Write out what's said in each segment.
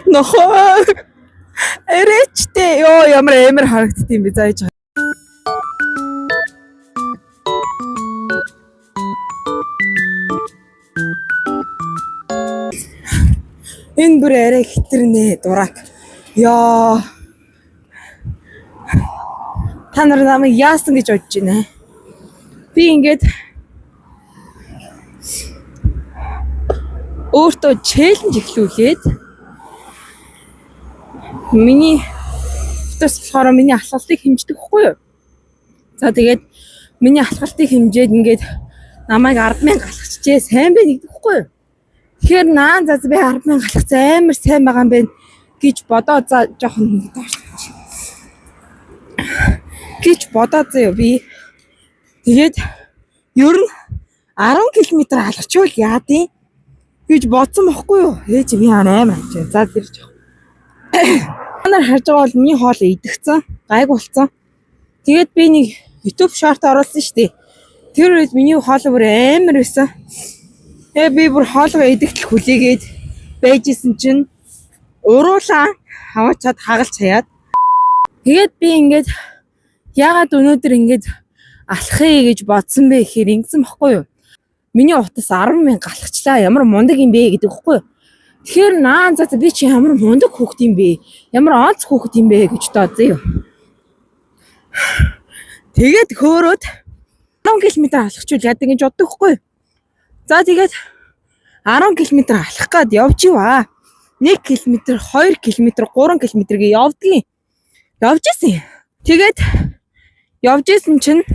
Нохоо. Эрэчтэй. Йоо ямар амар харагдд юм бэ зааж. Энэ бүр арай хитрнэ дурак. Яа. Та нар намайг яасан гэж бодож байна. Би ингээд өөртөө челленж эхлүүлээд миний төс болохоор миний алхалтыг хэмждэг хгүй юу? За тэгээд миний алхалтыг хэмжээд ингээд намайг 100000 алхачжээ сайн бэ нэгдэг хгүй юу? Тэгэхээр наан заз би 100000 алхац амар сайн байгаа юм байна гэж бодоо за жоохон гэж бодоо заяа би. Тэгээд ер нь 10 км алхачвал яадیں гэж бодсон бохгүй юу? Ээж би амар хавч. За тэр жоох. Манай харж байгаа бол миний хоол идэгцэн, гайг болцсон. Тэгээд би нэг YouTube short оруулсан шүү дээ. Тэр үед миний хоол бүр амар байсан. Тэгээ би бүр хоолоо идэгтэл хүлээгээд байжсэн чинь уруулаа хаваачаад хагалж хаяад. Тэгээд би ингээд яагаад өнөөдөр ингээд алхахыг гэж бодсон бэ гэхээр ингэсэн бохгүй юу? Миний утас 100000 алхачлаа. Ямар мундаг юм бэ гэдэг үхгүй юу? Тэгэхээр наан за би чи ямар мундаг хүүхэд юм бэ? Ямар онц хүүхэд юм бэ гэж дооцъё. Тэгээд хөөрөөд 10 км алхачвал яадаг гэж боддог үхгүй юу? За тэгээд 10 км алхах гээд явж иваа. 1 км, 2 км, 3 км гээ явдгийн. Явж исэн. Тэгээд явж исэн чинь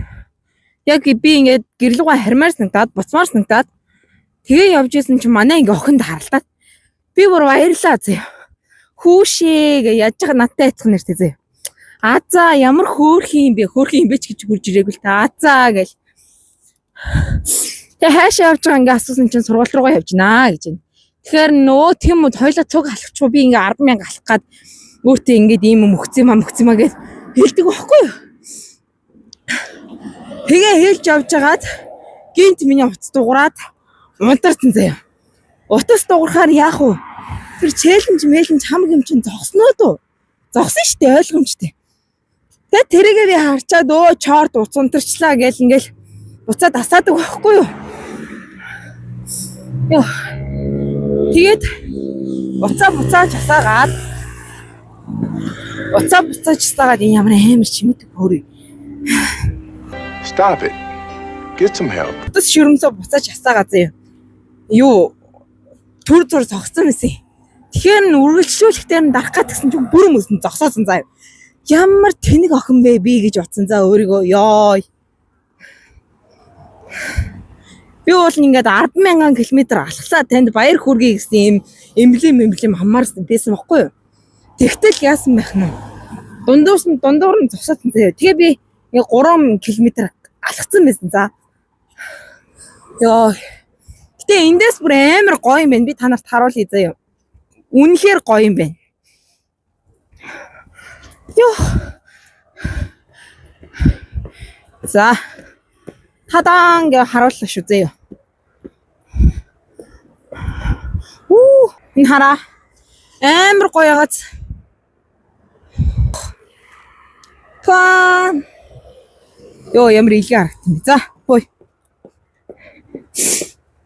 яг би ингээд гэрлүүгээ хармаар санагдаад, буцмаар санагдаад тэгээ явж исэн чинь манай ингээ охинд харалтаад би бүр баярлаа заяа. Хүүшээ гэж яаж байгаа надтай айцхан нэртэй заяа. За ямар хөөрхөн юм бэ? Хөөрхөн юм бэ ч гэж хурж ирээгүй л та. Гэж. Тэгээ хаашаа явж байгаа ингээ асуусан чинь сургууль руугаа явж гинаа гэж байна. Тэгэхээр нөө тийм үү хоёлаа цуг алхачихгүй би ингээ 100000 алхах гээд өөртөө ингээд ийм юм өгцөмаа гэж хэлдэг байхгүй юу? Тэгээ хэлж явж байгаад гинт миний утас дуураад унтарсан заяа. Утас дуурахаар яах вэ? Тэр челленж хамаг юм чинь зогсноо дөө. Зогсон шүү дээ ойлгомжтой. Тэгээ тэрийгээ би харчаад чорт уц унтарчлаа гэл ингээл буцаад асаадаг байхгүй юу? Йоо. Тэгээд буцааж асаагаад энэ ямар амар чимэдэг хөрөө. Stop it. Get some help. Тэс шүрмсөө буцааж асаагаа заяа. Юу төр зур зогсон мэсэ. Тэгэхээр үргэлжлүүлэхдээ дарах гэсэн чинь бүр мөсөн зогсоосон заяа. Ямар тэнэг охин бэ би гэж утсан за өөрийгөө ёо. Би бол ингээд 100000 км алхлаа танд баяр хүргэе гэсэн юм эмблем хамаарсан байсан байхгүй юу? Тэгтэл яасан байх нь? Дундуур нь зогсоосон заяа. Тэгээ би 3 км алхацсан байсан за. Йоо. Гэтэ эндээс бүр амар гоё юм байна. Би та нарт харуулъя заяа. Үнэхээр гоё юм байна. Йоо. За. Тадаан гэж харууллаа шүү заяа. Энэ хараа. Амар гоё ягац. Йоо ямар илгээ харагдсан. За бой.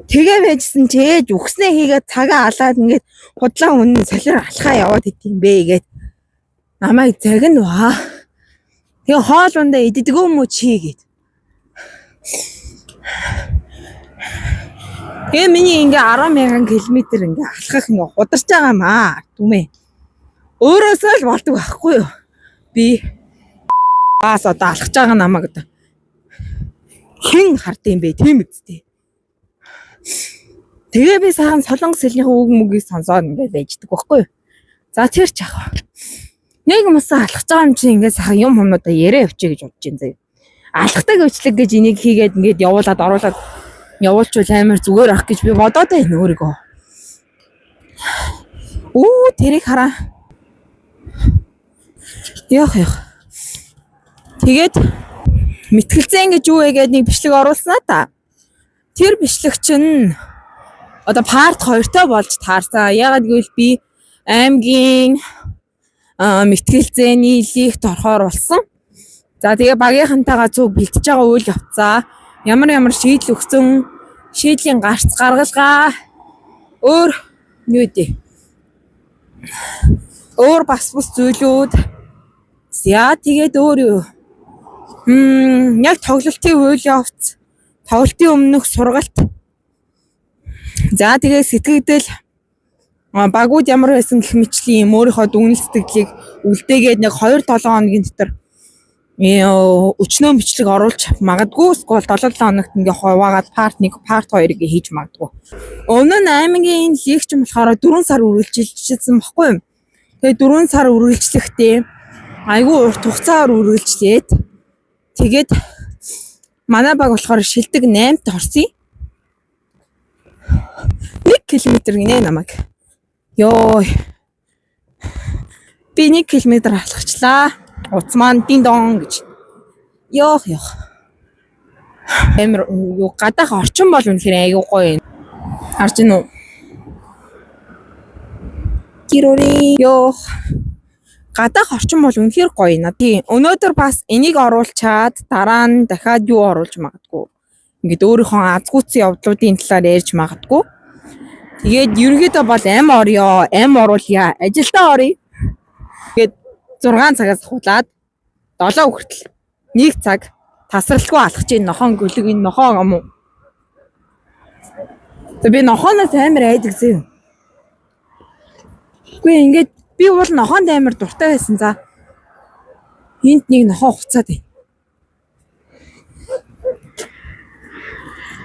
Тэгээ байжсэн ч ээж үхснээ хийгээд цагаа алаад ингээд худлаа үнэн солиор алхаа яваад идэм бэ гээд намайг загнаваа. Тэгээ хоол ундаа иддэг юм уу чи гээд. Тэгээ миний ингээ 100000 км ингээ алхах ингээ хударч байгаа юм аа. Түмээ. Өөрөөсөө л болдог байхгүй юу? Би одоо алхаж байгаа намайг одоо хэн хардсан бэ тийм үстэй. Тэгээ би сайхан солонгос хэлнийхээ үг мөгийг сонсоод ингээ байждаг байхгүй юу? За тэр ч яах вэ? Нэг юмс алхаж байгаа юм чинь ингээ сайхан юм юмудаа яриа явчих гэж бодож байна заяа. Алхахтаг өвчлөг гэж энийг хийгээд ингээд оруулаад явуулчвал амар зүгээр ах гэж би бодоод байна өөрийгөө. Тэрийг хараа. Яах. Тэгээд мэтгэлцэн гэж юу вэ гэдэг нэг бичлэг оруулснаа та. Тэр бичлэг чинь одоо part 2-той болж таарсан. Ягаад гэвэл би аймгийн мэтгэл зээний лигт орохоор болсон. За тэгээ багийнхантайгаа цуг бэлтэж байгаа үйл явцаа ямар шийдэл өгсөн, шийдлийн гарц гаргалгаа өөр юу дээ. Өөр бас бус зүйлүүд. Яа тэгээд өөр юу? Яг тоглолтын үйл явц, тоглолтын өмнөх сургалт. За тэгээ сэтгэгдэл багууд ямар байсан гэх мэтлийн юм өөрийнхөө дүгнэлт сэтгэлийг үлдээгээд нэг 2-7 хоногийн дотор өчнөө бичлэг оруулж магадгүй эсвэл 7 хоногт ингээ хуваагаад part 1, part 2-ыг хийж магадгүй. Өмнө нь аймгийн лигч юм болохоор 4 сар үргэлжилжсэн баггүй юм. Тэгээ 4 сар үргэлжлэхдээ айгүй урт хугацаар үргэлжлээд тэгээд манай баг болохоор шилдэг 8-т орсон. 1 км гинэ намайг. Йоо. Би 1 км алхачлаа. Утас маань дин дон гэж. Ёох. Эмэр юу гадаах орчин бол үнэхээр аягүй гоё. Харж гин үү? Гэрори ёох. Гадаах орчин бол үнэхээр гоё наа. Тийм. Өнөөдөр бас энийг оруулчаад дараа нь дахиад юу оруулж магадгүй. Ингээд өөрийнхөө азгүйцэн явдлуудын талаар ярьж магадгүй. Тэгээд ерөнхийдөө бол ам орё, ам оруулъя, ажилдаа орё. Тэгээд 6 цагаас хулаад 7 хүртэл 1 цаг тасралтгүй алхаж ийн нохон гөлөг энэ нохоо юм уу? Тэг би нохооноос амар айдаг зөө. Үгүй ингээд би бол нохоонд амар дуртай байсан за. Энд нэг нохоо хуцаад бай.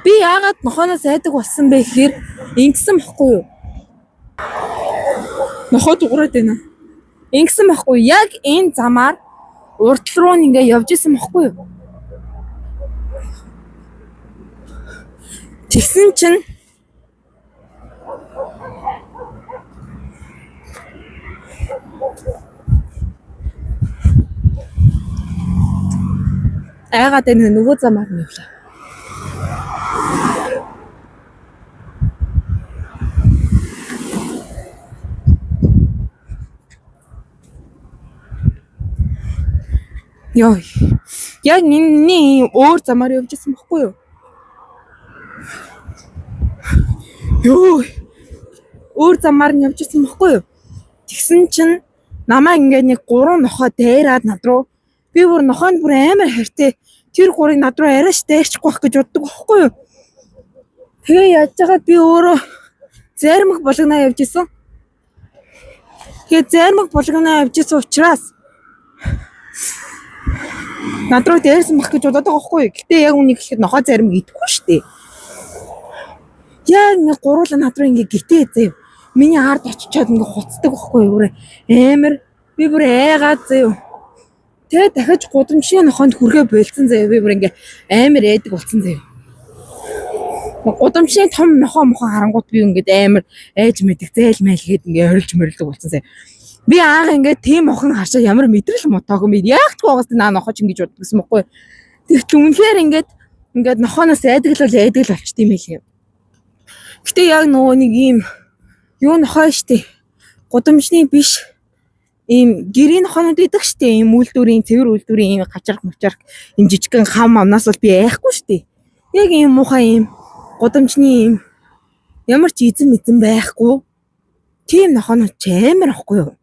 Би яагаад нохооноос айдаг болсон бэ гэхээр ингэсэн баггүй юу? Нохоо дуурайд байна. Ингэсэн баггүй яг энэ замаар уртл руу ингээ явж исэн баггүй юу? Тэгсэн чинь айгаад энэ нөгөө замаар нь явлаа. Йой. Яг энэ өөр замаар явж исэн баггүй юу? Йой. Өөр замаар нь явж исэн баггүй юу? Тэгсэн чинь намаа ингээд нэг 3 нохоо дайраад над руу би бүр нохоонд бүр амар хайртай тэр 3-ыг над руу арайш дайрчихгүй байх гэж боддог баггүй юу? Тэгээ яаж байгаа би өөрөө зармаг болгоноо явж исэн. Тэгээ зармаг болгоноо явж исэн учраас над руу дээрсэн бах гэж бодоод байгаа байхгүй юу? Гэтэ яг үнийг гэхэд нохоо зарим идэхгүй шүү дээ. Яг нэг гуруула над руу ингээ гитээ заяа. Миний ард очичоод ингээ хуцдаг байхгүй юу? Амар би бүр айгаад заяа. Тэгээ дахиж гудамжны нохоонд хүргээ болцсон заяа. Би бүр ингээ амар айдаг болсон заяа. Гудамжны том нохоо харангуут би ингээ амар айж мэдэх зээл майл гээд ингээ орилж морилдог болсон заяа. Би аага ингээд тийм охин харшаа ямар мэдрэл мотоог юм бэ? Яах ч байгаас наа нохооч ингэж боддогсэн байхгүй. Тэгт үнэхээр ингээд нохооноос айдаг л болчт юм ээ. Гэтэ яг нөгөө нэг ийм юу нохоо штэ. Гудамжны биш. Ийм гэрийн нохоонууд идэх штэ. Ийм үйлдвэрийн цэвэр үйлдвэрийн ийм гачрах ийм жижигхэн хам амнаас бол би айхгүй штэ. Яг ийм муухай ийм гудамжны ийм ямар ч эзэн байхгүй. Тийм нохоонууд ч амар ахгүй юу?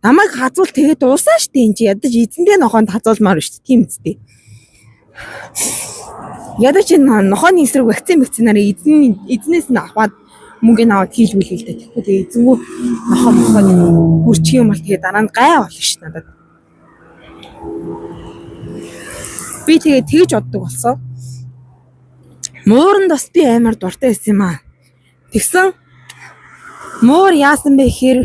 Намайг хазуул тэгээд дуусаа штэ энэ чи ядаж эзэндээ нохоонд хазуулмаар штэ тийм үстэй. Ядаж энэ нохооны эсрэг вакцинаараа эзнээс нь аваад мөнгөний аваад хийлгүүл л дээ. Тэгэхгүй тэгээ эзэнгүү нохооны хүрчих юм бол тэгээ дараа нь гай болно штэ надад. Би тэгээ тэгж боддог болсон. Мууранд бас би амар дуртай байсан юм аа. Тэгсэн муур яасан бэ гэхээр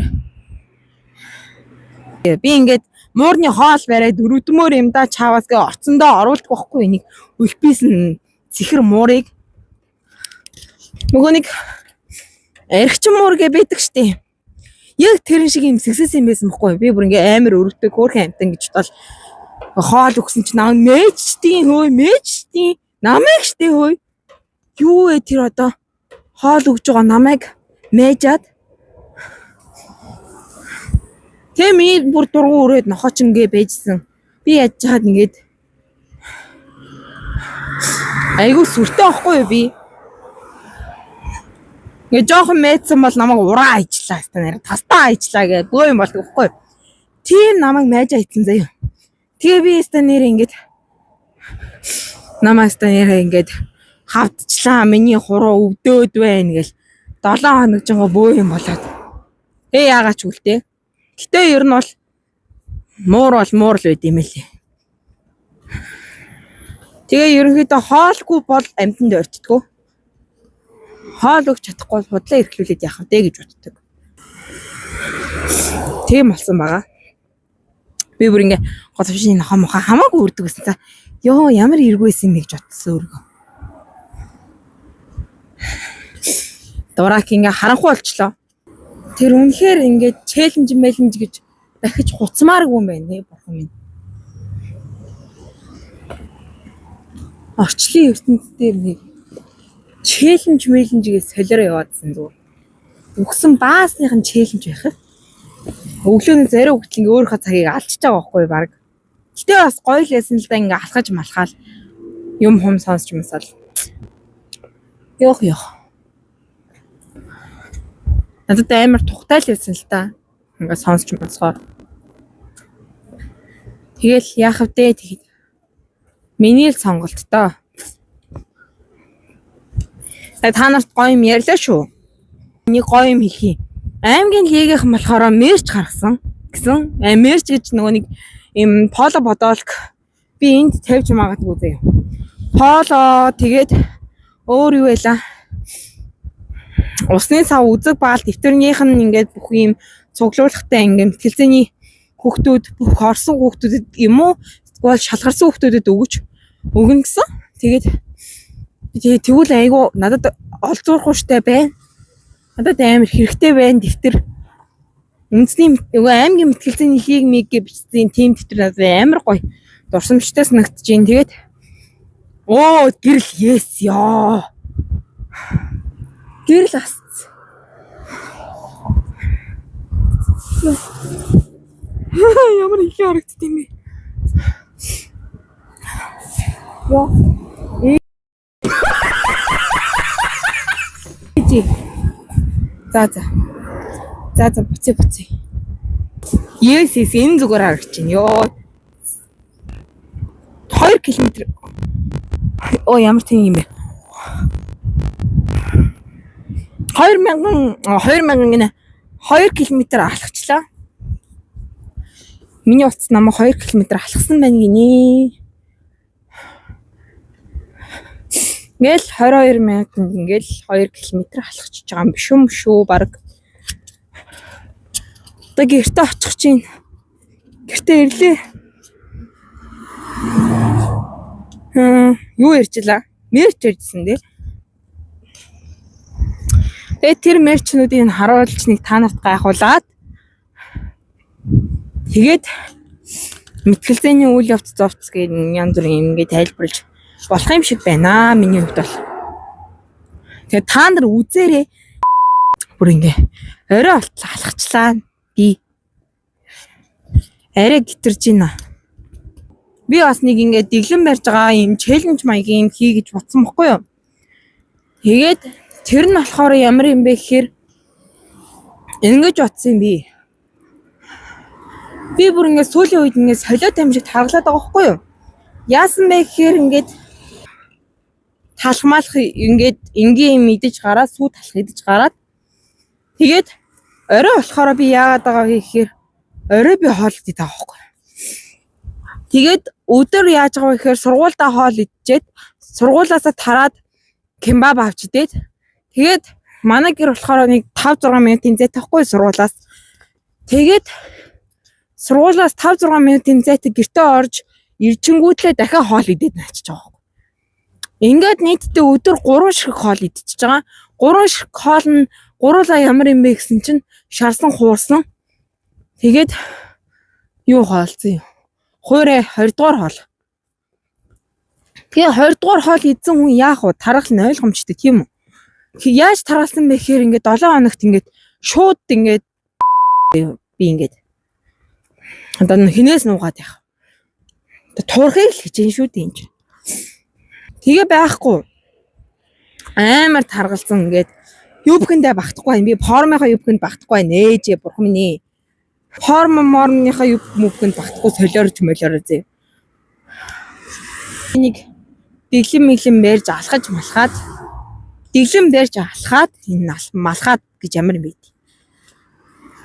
би ингээд муурны хоол бариад өрөвдмөр юм да чааваас гээ орцондоо оруулдаг байхгүй энийг үлпийсэн цэхэр муурыг нөгөө нэг архичин муур гэ байдаг штеп. Яг тэрэн шиг юм сэгсэс юм байсан байхгүй би бүр ингээ амар өрөвдөг хөөрхөн амтан гэж бодол хоол өгсөн чи наа мэжтийн намайг штэ хөөе юу вэ тэр одоо хоол өгж байгаа намайг мэйжаад Тэми бүр дургу өрөөд нохооч ингээ байжсэн. Би яаж чаад ингээд айгуу сүртэй байхгүй юу би. Ингээ жоохон мэдсэн бол намайг ураа ажиллаа хэвээр нэр тастаа ажиллаа гэ бөө юм болдог байхгүй юу. Тийм намайг майжаа хийсэн заяа. Тэгээ би хэвээр нэр ингээд намайг хэвээр нэр ингээд хавдчлаа. Миний хуруу өвдөөд байна гэл 7 хоног жинго бөө юм болоод. Яагаад ч үлдээ. Гэтэ ер нь бол муур л байд юм лээ. Тэгээ ерөнхийдөө хоолгүй бол амьтанд ойртдгоо. Хоол өгч чадахгүй худлаа эрхлүүлээд яах вэ гэж боддог. Тийм болсон байгаа. Би бүр ингээ годовшин нохоо мохоо хамаагүй үрдэг гэсэн. За ёо ямар эргүйсэн юм гэж бодсон өөргөө. Дурак ингээ харанхуй болчлоо. Тэр үнэхээр ингээд челленж гэж дахиж хуцмааргүй юм байна бурхан минь. Орчлын ертөнцийн дээр нэг челленж гэж солиороо яваадсан зүгээр. Өгсөн баасных нь челленж байхад өглөөний зарим хөтл ингээ өөрийнхөө цагийг алдчихж байгаа байхгүй баг. Гэтэ бас гоё л ясан л да ингээ алхаж малхаал юм хум сонсч юмсаал. Ёх. Надад амар тухтай л байсан л та. Ингээ сонсч мосгоо. Тэгэл яах вэ тэгэд. Миний л сонголт тоо. Та нарт гоё юм ярьлаа шүү. Миний гоё юм хэлхий. Аймгийн лигийнхэн болохоор мерч гаргасан гэсэн. Мерч гэж нөгөө нэг юм поло бодолк би энд тавьж магадгүй заяа. Поло тэгээд өөр юу байла? Усны сав үзэг баал дэвтэрнийх нь ингээд бүх юм цуглуулгатай ингээд мэтгэлцээний хүүхдүүд бүх орсон хүүхдүүдэд юм уу тэгвэл шалгарсан хүүхдүүдэд өгнө гэсэн. Тэгээд тэгвэл айгу надад олзуурахгүй штэ байна. Надад амар хэрэгтэй байна дэвтэр. Үндэсний аймгийн мэтгэлцээний лиг гэж бичсэн тим дэвтэр надад амар гоё дурсамжтай санагдаж байна. Тэгээд гэрэл yes ёо. Гэрэл ас. Ямар их харагдд юм бэ? Яа. За буцаа. Yes энэ зүгээр харагч байна. Ёо. 2 км. Ямар тийм юм бэ? 2000 2 км алхачлаа. Миний утас намайг 2 км алхсан байна гинэ. Ингээл 22 минутанд ингээл 2 км алхачихж байгаа юм биш юм шүү баг. Одоо гэртээ очих чинь. Гэртээ ирлээ. Юу ярьчлаа? Мерч ярьжсэн дээ. Тэгээд тэр мерчнуудыг харуулж нэг та нарт гайхуулаад тэгээд мэтгэлцээний үйл явц зовц гэдэг янз бүрийн ингээд тайлбарлаж болох юм шиг байна. Миний хувьд бол. Тэгээд та нар үзээрэй. Бүр ингээ орой болтлоо алхачлаа. Би арай гитэрж байна. Би бас нэг ингээ дэглэн барьж байгаа юм челленж маягийн юм хий гэж бодсон байхгүй юу? Тэгээд тэр нь болохоор ямар юм бэ гэхээр ингэж бодсон би. Би бүр ингээ сүүлийн үед ингээ солиот юм шиг таргалаад байгаа байхгүй юу? Яасан бэ гэхээр ингээд талхмалах ингээд энгийн юм идэж гараад сүү талх идэж гараад тэгээд орой болохоор би яагаад байгаа гэхээр орой би хоол идэх байгаа байхгүй юу? Тэгээд өдөр яаж байгаа вэ гэхээр сургуультай хоол идчихэд сургуулаасаа тараад кебаб авч идээд тэгээд манай гэр болохоор нэг 5-6 минутын зайтай байхгүй сургуулаас. Тэгээд сургуулаас 5-6 минутын зайтай гэртээ орж ирчингүүтлээ дахиад хоол идээд наачиж байгаа. Ингээд нийтдээ өдөр 3 ширхэг хоол идчихэж байгаа. 3 ширхэг хоол нь гуруула ямар юм бэ гэсэн чинь шарсан хуурсан. Тэгээд юу хоолцсон юм? Хуурай 20 дугаар хоол. Тэгээ 20 дугаар хоол идсэн хүн яах вэ? Тархал нь ойлгомжтой тийм үү? Яаж таргалсан бэ гэхээр ингээд 7 хоногт ингээд шууд ингээд би ингээд одоо хинээс нуугаад яах. Турхыг л хийж шүү дээ энэ. Тэгээ байхгүй. Амар таргалсан ингээд юу бүхэндээ багтахгүй юм. Би формынхаа юу бүхэнд багтахгүй нээжээ бурхан минь. Мормныхаа юу бүхэнд багтахгүй солиорч молиороо зэ. Энийг дэглэм мэрж алхаж малхаад дэглэм барьж алхаад энэ малхаад гэж ямар юм бэ?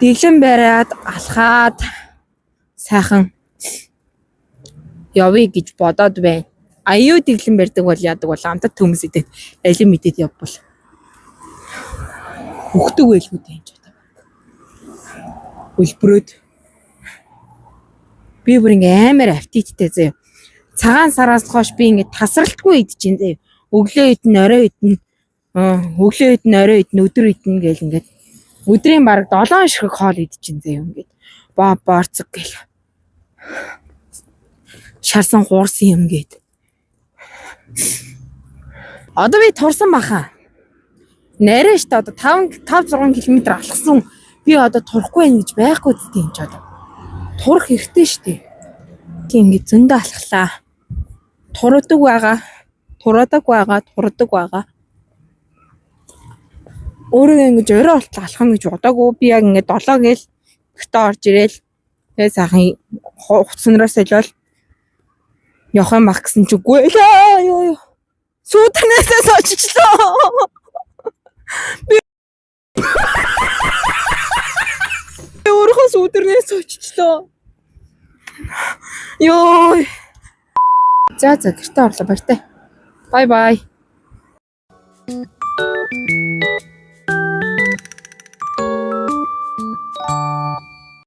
Дэглэм бариад алхаад сайхан явъя гэж бодоод байна. Аюу дэглэм барьдаг бол яадаг бол амтад төмс идэт алим идэт явбал хөхдөг байлгүй дээ энэ жоо. Үлбрөөд би бүр ингээм амар аппетиттэй заяа. Цагаан сараас хойш би ингээд тасралтгүй идэж ин заяа. Өглөө идэн, орой идэн, өглөө идэн, орой идэн, өдөр идэн гэл ингээд өдрийн бараг 7 ширхэг хоол идэж ин заяа ингээд борцог гэл. Шарсан хуурсан юм гээд. Одоо би турсан баха. Нэрэ штэ одоо 5 6 км алхсан. Би одоо турахгүй байх гэж байхгүй зү юм ч одоо. Турах хэрэгтэй штэ. Тийм ингэ зөндөө алхлаа. Турдаг байгаа. Өөрөө ингэж орой болтол алхах гэж бодоагүй. Би яг ингэ 7 гээл гэртээ орж ирээл. Тэгээ сайхан хуцснараас солиол явах юм бах гэсэн чи үгүй. Ёо. Сүүтрнээсээ соччлоо. Би өөрөө сүүтрнээс соччлоо. Ёо. За гэртээ орлоо баяртай. Бай.